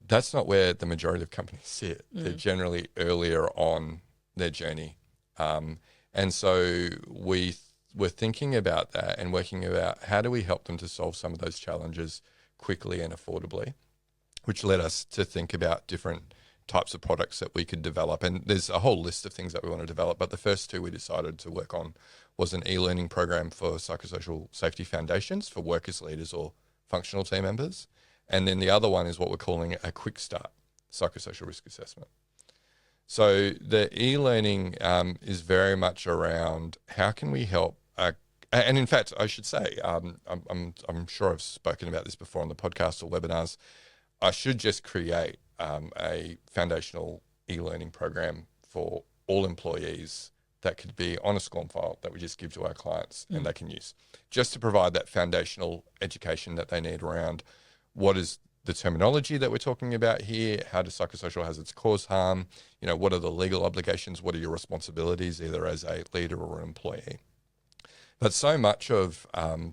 that's not where the majority of companies sit. They're generally earlier on their journey. And so we were thinking about that and working about how do we help them to solve some of those challenges quickly and affordably, which led us to think about different types of products that we could develop. And there's a whole list of things that we want to develop, but the first two we decided to work on was an e-learning program for psychosocial safety foundations for workers, leaders, or functional team members. And then the other one is what we're calling a quick start psychosocial risk assessment. So the e-learning is very much around how can we help. And in fact, I should say, I'm sure I've spoken about this before on the podcast or webinars. I should just create a foundational e-learning program for all employees that could be on a SCORM file that we just give to our clients and they can use, just to provide that foundational education that they need around what is the terminology that we're talking about here, how do psychosocial hazards cause harm, what are the legal obligations, what are your responsibilities either as a leader or an employee. But so much of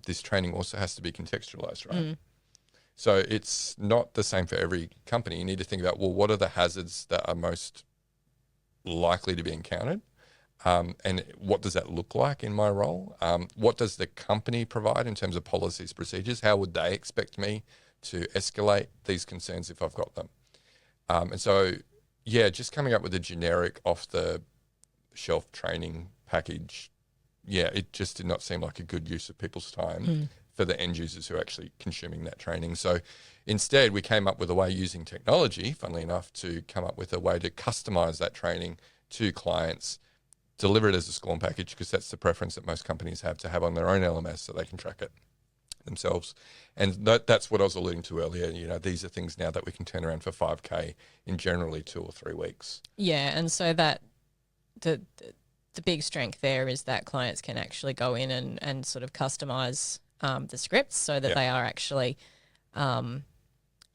this training also has to be contextualized, right? So it's not the same for every company. You need to think about, well, what are the hazards that are most likely to be encountered? And what does that look like in my role? What does the company provide in terms of policies, procedures? How would they expect me to escalate these concerns if I've got them? And so, just coming up with a generic off-the-shelf training package, it just did not seem like a good use of people's time for the end users who are actually consuming that training. So instead, we came up with a way using technology, funnily enough, to come up with a way to customize that training to clients, deliver it as a SCORM package, because that's the preference that most companies have, to have on their own LMS so they can track it themselves. And that's what I was alluding to earlier. These are things now that we can turn around for 5K in generally 2 or 3 weeks. Yeah, and so that the big strength there is that clients can actually go in and sort of customize the scripts so that they are actually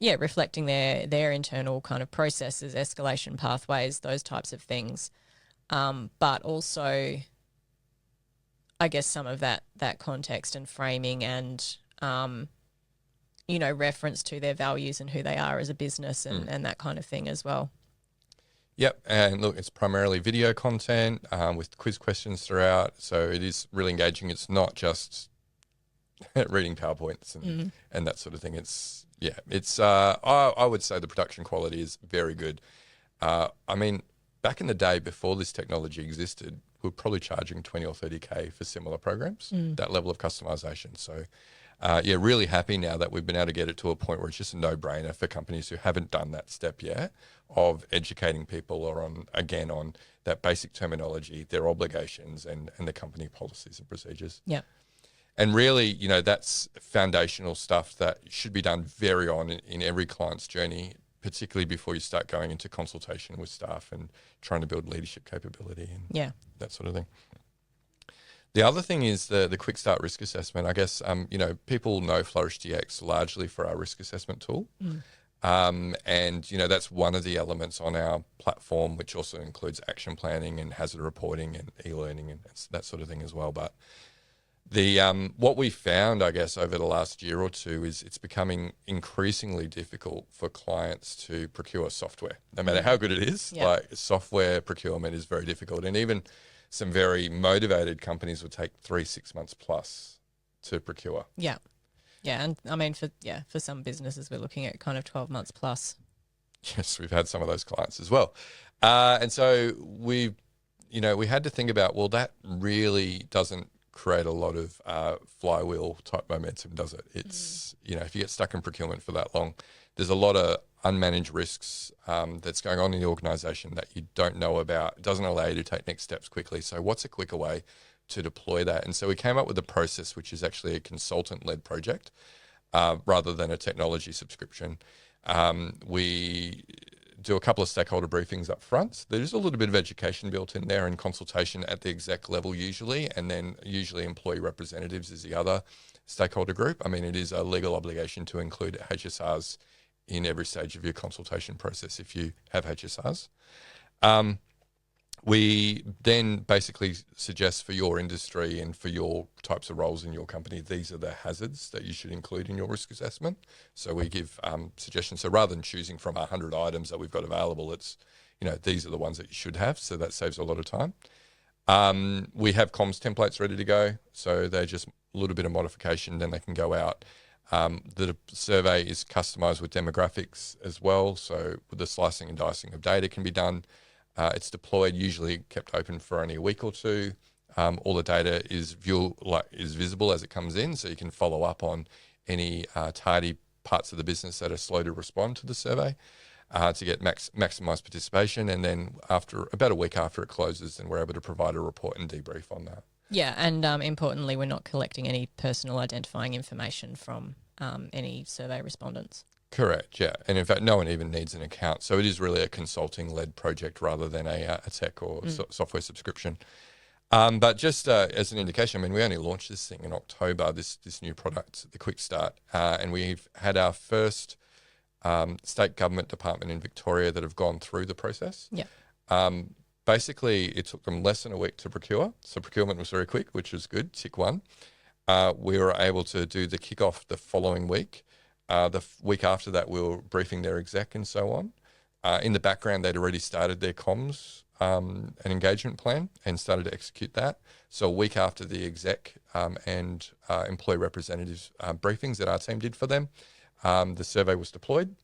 reflecting their internal kind of processes, escalation pathways, those types of things. But also, I guess, some of that context and framing and, reference to their values and who they are as a business and that kind of thing as well. Yep, and look, it's primarily video content with quiz questions throughout, so it is really engaging. It's not just reading PowerPoints and that sort of thing. I would say the production quality is very good. Back in the day before this technology existed, we were probably charging 20 or 30K for similar programs, that level of customization. So, really happy now that we've been able to get it to a point where it's just a no-brainer for companies who haven't done that step yet of educating people or on that basic terminology, their obligations and the company policies and procedures. Yeah. And really, that's foundational stuff that should be done very on in every client's journey, particularly before you start going into consultation with staff and trying to build leadership capability and that sort of thing. The other thing is the quick start risk assessment. I guess, people know Flourish DX largely for our risk assessment tool. And, that's one of the elements on our platform, which also includes action planning and hazard reporting and e-learning and that sort of thing as well. But what we found, I guess, over the last year or two is it's becoming increasingly difficult for clients to procure software, no matter how good it is. Yeah. Like, software procurement is very difficult, and even some very motivated companies would take 3-6 months plus to procure. Yeah, and for some businesses we're looking at kind of 12 months plus. Yes, we've had some of those clients as well, and so we had to think about, well, that really doesn't create a lot of flywheel type momentum, does it? It's, if you get stuck in procurement for that long, there's a lot of unmanaged risks that's going on in the organisation that you don't know about. It doesn't allow you to take next steps quickly. So what's a quicker way to deploy that? And so we came up with a process which is actually a consultant-led project rather than a technology subscription. We do a couple of stakeholder briefings up front. There's a little bit of education built in there and consultation at the exec level usually, and then usually employee representatives is the other stakeholder group. It is a legal obligation to include HSRs in every stage of your consultation process if you have HSRs. We then basically suggest for your industry and for your types of roles in your company, these are the hazards that you should include in your risk assessment. So we give suggestions. So rather than choosing from 100 items that we've got available, it's, these are the ones that you should have. So that saves a lot of time. We have comms templates ready to go. So they're just a little bit of modification, then they can go out. The survey is customized with demographics as well. So the slicing and dicing of data can be done. It's deployed, usually kept open for only a week or two. All the data is visible as it comes in, so you can follow up on any tardy parts of the business that are slow to respond to the survey to get maximised participation. And then after about a week after it closes, then we're able to provide a report and debrief on that. Yeah, and importantly, we're not collecting any personal identifying information from any survey respondents. Correct, yeah. And in fact, no one even needs an account. So it is really a consulting-led project rather than a tech or software subscription. But just as an indication, I mean, we only launched this thing in October, this new product, the Quick Start, and we've had our first state government department in Victoria that have gone through the process. Yeah. Basically, it took them less than a week to procure. So procurement was very quick, which was good, tick one. We were able to do the kickoff the following week. The week after that, we were briefing their exec and so on. In the background, they'd already started their comms and engagement plan and started to execute that. So a week after the exec and employee representatives briefings that our team did for them, the survey was deployed.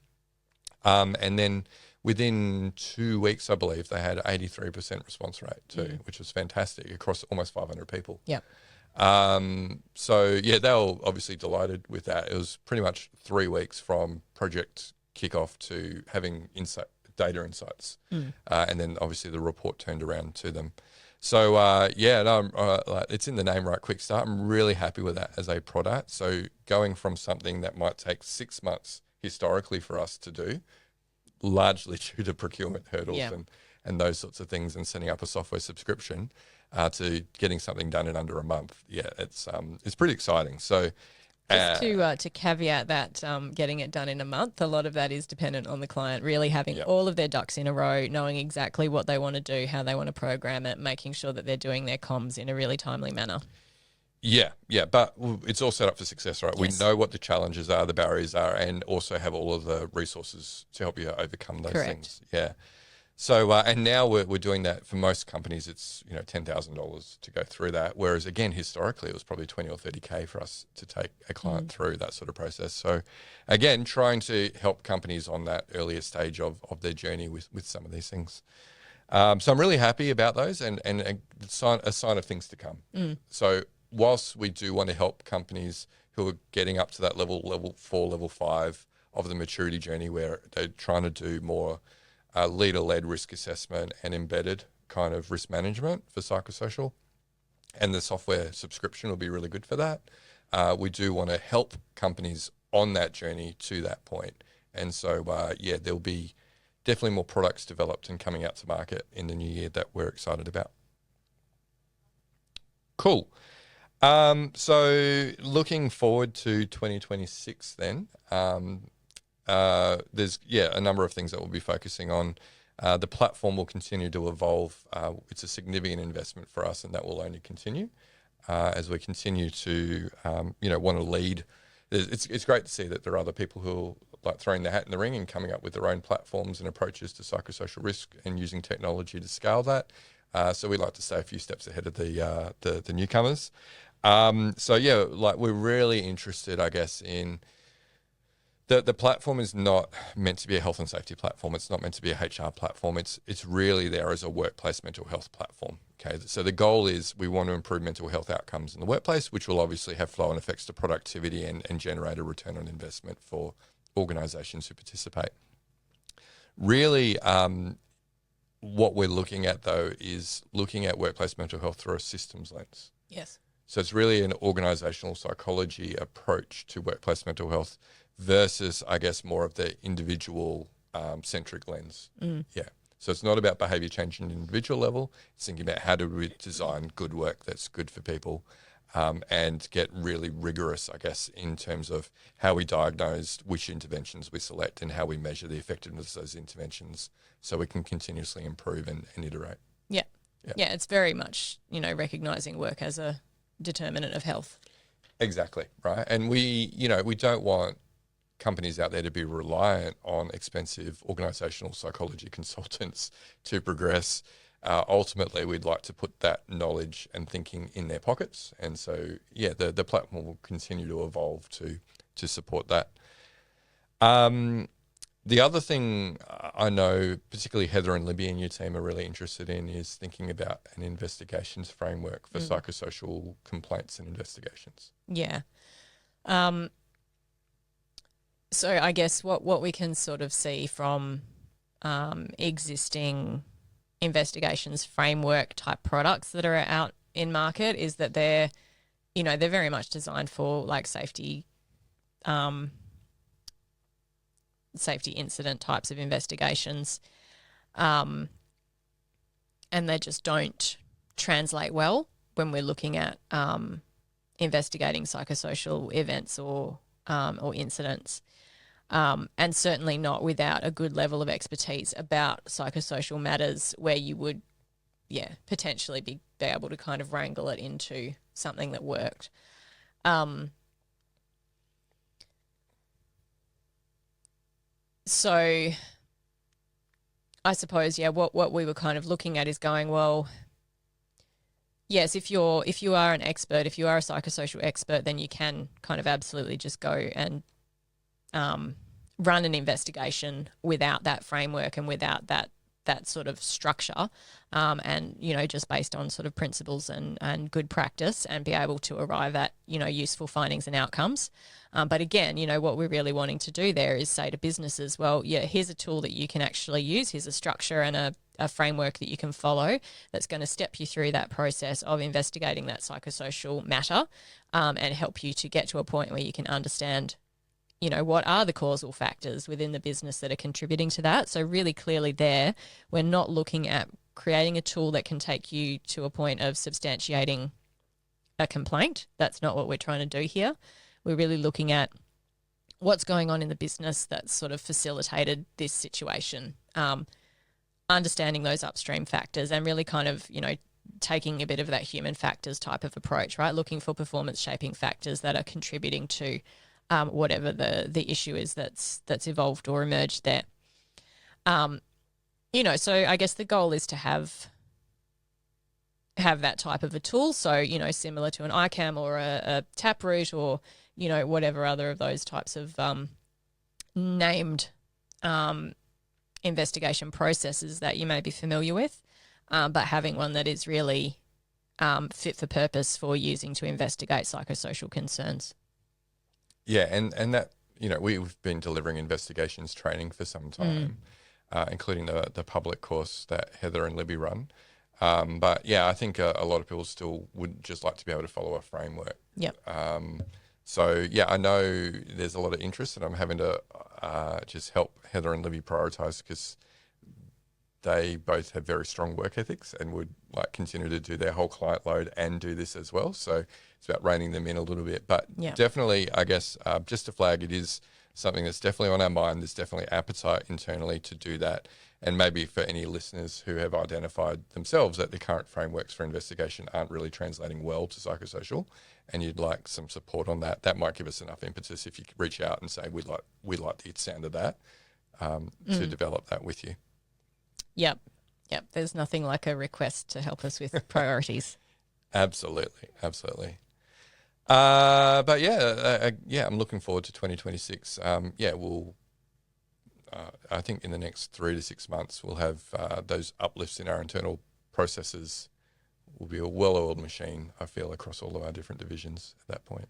And then within 2 weeks, I believe, they had 83% response rate too, which was fantastic across almost 500 people. Yeah. So yeah, they were obviously delighted with that. It was pretty much 3 weeks from project kickoff to having data insights, and then obviously the report turned around to them. So it's in the name, right? Quick Start. I'm really happy with that as a product. So going from something that might take 6 months historically for us to do, largely due to procurement hurdles and those sorts of things, and setting up a software subscription, to getting something done in under a month. Yeah, it's pretty exciting. So just to caveat that, getting it done in a month, a lot of that is dependent on the client really having all of their ducks in a row, knowing exactly what they want to do, how they want to program it, making sure that they're doing their comms in a really timely manner. Yeah, but it's all set up for success, right? Yes. We know what the challenges are, the barriers are, and also have all of the resources to help you overcome those things. Yeah. So, and now we're doing that for most companies. It's $10,000 to go through that. Whereas again, historically, it was probably 20 or 30K for us to take a client through that sort of process. So, again, trying to help companies on that earlier stage of their journey with some of these things. So I'm really happy about those, and a sign of things to come. So whilst we do want to help companies who are getting up to that level 4, level 5 of the maturity journey, where they're trying to do more leader-led risk assessment and embedded kind of risk management for psychosocial, and the software subscription will be really good for that. We do want to help companies on that journey to that point. And so, there'll be definitely more products developed and coming out to market in the new year that we're excited about. Cool. So looking forward to 2026 then, there's a number of things that we'll be focusing on. The platform will continue to evolve. It's a significant investment for us, and that will only continue as we continue to want to lead. It's great to see that there are other people who are like throwing their hat in the ring and coming up with their own platforms and approaches to psychosocial risk and using technology to scale that. So we like to stay a few steps ahead of the newcomers. We're really interested, I guess, in the platform is not meant to be a health and safety platform. It's not meant to be a HR platform. It's really there as a workplace mental health platform. Okay, so the goal is we want to improve mental health outcomes in the workplace, which will obviously have flow-on effects to productivity and generate a return on investment for organisations who participate. Really, what we're looking at though is looking at workplace mental health through a systems lens. Yes. So it's really an organisational psychology approach to workplace mental health versus, I guess, more of the individual centric lens. Yeah. So it's not about behaviour change at an individual level. It's thinking about how do we design good work that's good for people, and get really rigorous, I guess, in terms of how we diagnose, which interventions we select, and how we measure the effectiveness of those interventions so we can continuously improve and iterate. Yeah. It's very much, recognising work as a determinant of health. Exactly, right. And we don't want companies out there to be reliant on expensive organisational psychology consultants to progress. Ultimately, we'd like to put that knowledge and thinking in their pockets. And so, the platform will continue to evolve to support that. The other thing I know, particularly Heather and Libby and your team are really interested in, is thinking about an investigations framework for psychosocial complaints and investigations. Yeah. So I guess what we can sort of see from existing investigations framework type products that are out in market is that they're very much designed for like safety incident types of investigations, and they just don't translate well when we're looking at investigating psychosocial events or incidents. And certainly not without a good level of expertise about psychosocial matters where you would, potentially be able to kind of wrangle it into something that worked. So I suppose, what we were kind of looking at is going, well, yes, if you are an expert, if you are a psychosocial expert, then you can kind of absolutely just go and run an investigation without that framework and without that sort of structure, and just based on sort of principles and good practice, and be able to arrive at useful findings and outcomes. But again, what we're really wanting to do there is say to businesses, well, here's a tool that you can actually use. Here's a structure and a framework that you can follow that's going to step you through that process of investigating that psychosocial matter, and help you to get to a point where you can understand what are the causal factors within the business that are contributing to that. So really clearly there, we're not looking at creating a tool that can take you to a point of substantiating a complaint. That's not what we're trying to do here. We're really looking at what's going on in the business that's sort of facilitated this situation, understanding those upstream factors, and really kind of, taking a bit of that human factors type of approach, right? Looking for performance shaping factors that are contributing to whatever the issue is that's evolved or emerged there. So I guess the goal is to have that type of a tool. So, similar to an ICAM or a Taproot or, whatever other of those types of named investigation processes that you may be familiar with, but having one that is really fit for purpose for using to investigate psychosocial concerns. Yeah, and that, we've been delivering investigations training for some time, including the public course that Heather and Libby run. But yeah, I think a lot of people still would just like to be able to follow a framework. Yep. So yeah, I know there's a lot of interest, and I'm having to just help Heather and Libby prioritize, because they both have very strong work ethics and would like continue to do their whole client load and do this as well. So it's about reining them in a little bit. But definitely, I guess, just to flag, it is something that's definitely on our mind. There's definitely appetite internally to do that. And maybe for any listeners who have identified themselves that the current frameworks for investigation aren't really translating well to psychosocial, and you'd like some support on that, that might give us enough impetus if you could reach out and say, we'd like the sound of that, to develop that with you. Yep. There's nothing like a request to help us with priorities. Absolutely. But I'm looking forward to 2026. We'll. I think in the next 3 to 6 months, we'll have those uplifts in our internal processes. We'll be a well-oiled machine, I feel, across all of our different divisions at that point.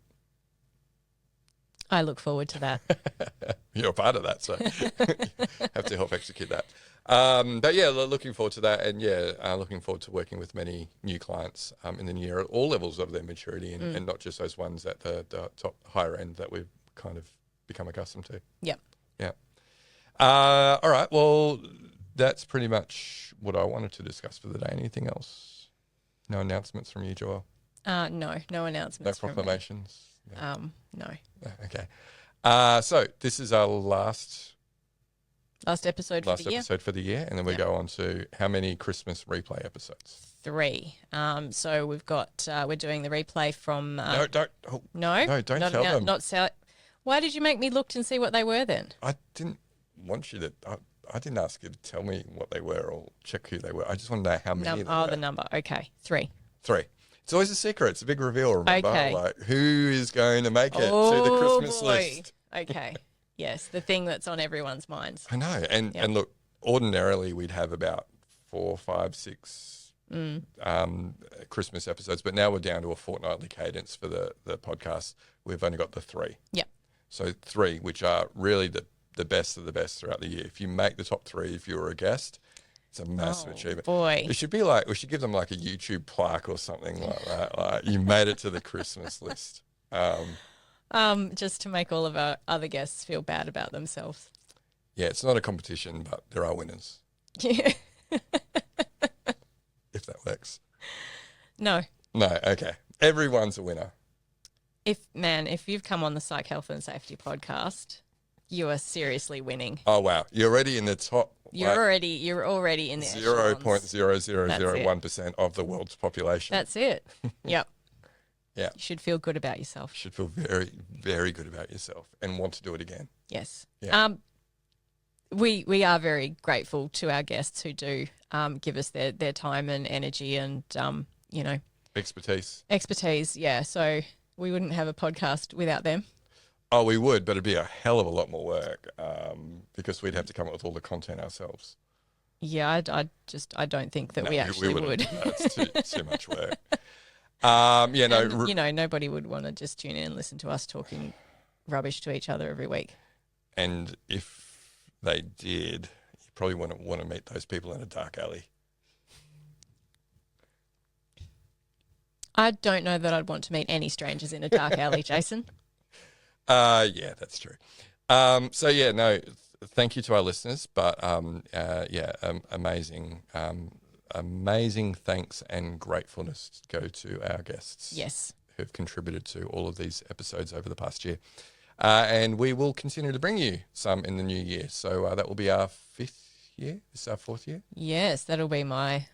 I look forward to that. You're a part of that, so have to help execute that. But yeah, looking forward to that, and looking forward to working with many new clients in the new year at all levels of their maturity, and not just those ones at the top higher end that we've kind of become accustomed to. Yep. Yeah. All right. Well, that's pretty much what I wanted to discuss for the day. Anything else? No announcements from you, Joelle? No announcements. No proclamations? No. Okay. So this is our last episode for the year, and then we go on to how many Christmas replay episodes? 3. So we've got we're doing the replay from don't tell them. Not sell. Why did you make me look and see what they were then? I didn't want you to. I didn't ask you to tell me what they were or check who they were. I just want to know how many. The number. Okay, 3. 3. It's always a secret. It's a big reveal. Remember, okay. Like who is going to make it to the Christmas list? Okay. Yes, the thing that's on everyone's minds. I know, and look, ordinarily we'd have about 4, 5, 6 Christmas episodes, but now we're down to a fortnightly cadence for the podcast. We've only got the 3. Yep. So 3, which are really the best of the best throughout the year. If you make the top 3, if you were a guest, it's a massive achievement. Boy. It should be like, we should give them like a YouTube plaque or something like that. Like, you made it to the Christmas list. Just to make all of our other guests feel bad about themselves. Yeah, it's not a competition, but there are winners. Yeah. If that works. No. No, okay. Everyone's a winner. If you've come on the Psych, Health and Safety podcast, you are seriously winning. Oh, wow. You're already in the top. You're already in the 0.0001% of the world's population. That's it. Yep. Yeah. You should feel good about yourself. You should feel very, very good about yourself and want to do it again. Yes. Yeah. We are very grateful to our guests who do give us their time and energy and, Expertise. Yeah. So we wouldn't have a podcast without them. Oh, we would, but it'd be a hell of a lot more work because we'd have to come up with all the content ourselves. Yeah, I don't think that we actually would. It's too much work. Nobody would want to just tune in and listen to us talking rubbish to each other every week. And if they did, you probably wouldn't want to meet those people in a dark alley. I don't know that I'd want to meet any strangers in a dark alley, Jason. Yeah, that's true. Thank you to our listeners, but amazing thanks and gratefulness go to our guests. Yes. Who've contributed to all of these episodes over the past year. And we will continue to bring you some in the new year. So that will be our 5th year. This is our 4th year. Yes, that'll be my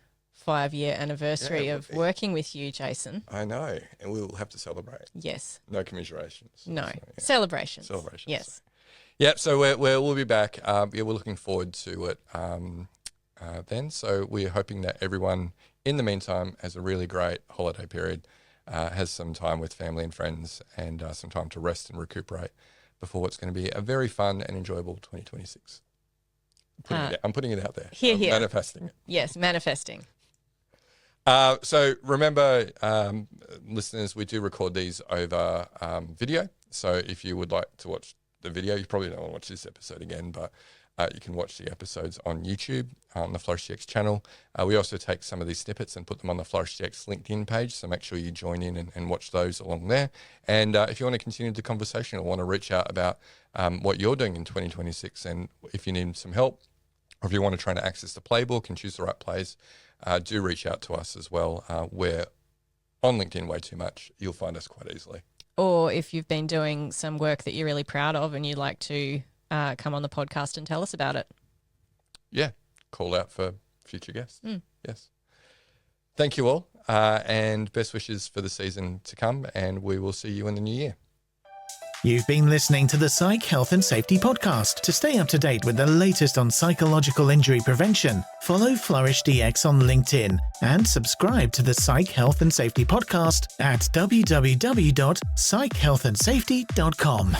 5-year anniversary of working with you, Jason. I know. And we will have to celebrate. Yes. No commiserations. No. So, yeah. Celebrations. Yes. Yep. So we'll be back. We're looking forward to it then. So we're hoping that everyone in the meantime has a really great holiday period, has some time with family and friends and some time to rest and recuperate before what's going to be a very fun and enjoyable 2026. I'm putting it out there. Here. Manifesting it. Yes, manifesting. So remember, listeners, we do record these over video. So if you would like to watch the video, you probably don't want to watch this episode again, but you can watch the episodes on YouTube on the Flourish DX channel. We also take some of these snippets and put them on the Flourish DX LinkedIn page, so make sure you join in and watch those along there. And if you want to continue the conversation or want to reach out about what you're doing in 2026 and if you need some help, or if you want to try to access the playbook and choose the right plays, do reach out to us as well. We're on LinkedIn way too much. You'll find us quite easily. Or if you've been doing some work that you're really proud of and you'd like to come on the podcast and tell us about it. Yeah, call out for future guests. Yes. Thank you all, and best wishes for the season to come, and we will see you in the new year. You've been listening to the Psych, Health and Safety podcast. To stay up to date with the latest on psychological injury prevention, follow Flourish DX on LinkedIn and subscribe to the Psych, Health and Safety podcast at www.psychhealthandsafety.com.